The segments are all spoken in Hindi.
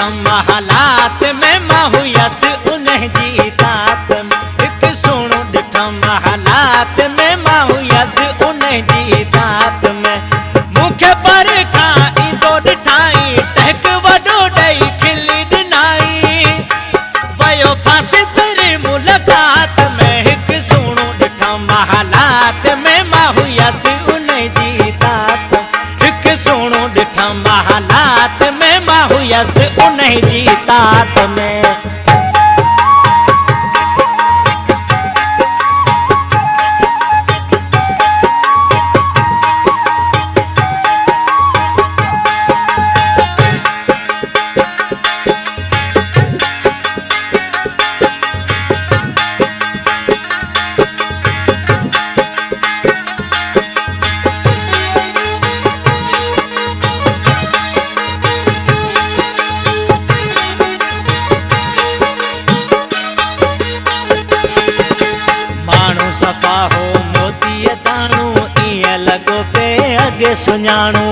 ॾिठम हालात में मां हुयसि उन्हें जी तात में। हिकु सुहिणो ॾिठम हालात में मां हुयसि उन्हें जी तात में। मूंखे पर खां ईंदो ॾिठाई टहिक वॾो ॾेई खिली ॾिनाई। वयो फांसी तेरी मुलाकात में। हिकु सुहिणो ॾिठम हालात में मां हुयसि उन्हें जी तात। हिकु सुहिणो ॾिठम हालात में मां हुयसि उन्हें जी तात में। सफ़ा हो मोतीअ दाणो ईअं लॻो पे अॻे सुञाणो।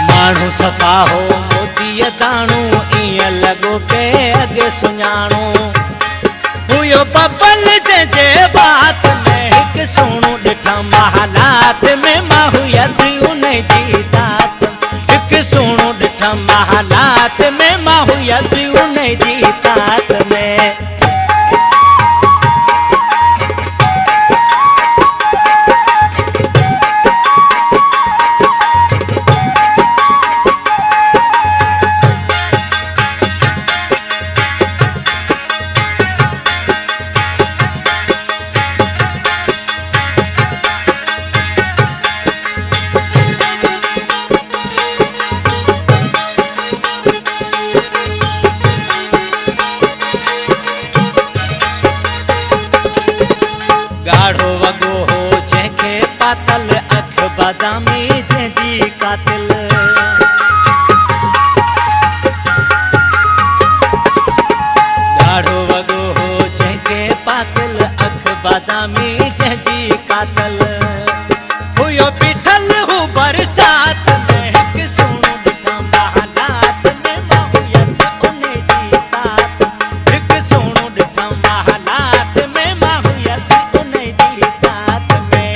माण्हू सफ़ा हो मोतीअ दाणो ईअं लॻो पे अॻे सुञाणो। हुयो बबल जंहिंजे बात में। हिकु सुहिणो ॾिठम हालात में मां हुयसि उन्हें जी तात। हिकु सुहिणो ॾिठम हालात में मां हुयसि उन्हें जी तात में। गाढ़ो वॻो हो जंहिंखे पातल अख बादामी जंहिंजी कातिल। गाढ़ो वॻो हो जंहिंखे पातल अख बादामी जंहिंजी कातिल। हुयो बीठल हू बरसात में। हिकु सुहिणो ॾिठम हालात में मां हुयसि उन्हें जी तात। हिकु सुहिणो ॾिठम हालात में मां हुयसि उन्हें जी तात में।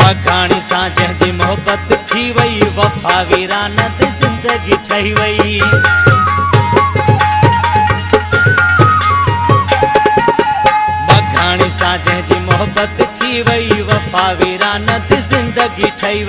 मखाणी सां जंहिंजी मोहबत थी वई वफ़ा वीरानत ज़िंदगी ठही वई। मखाणी सां जंहिंजी मोहबत थी वई वफ़ा वीरानत ज़िंदगी ठही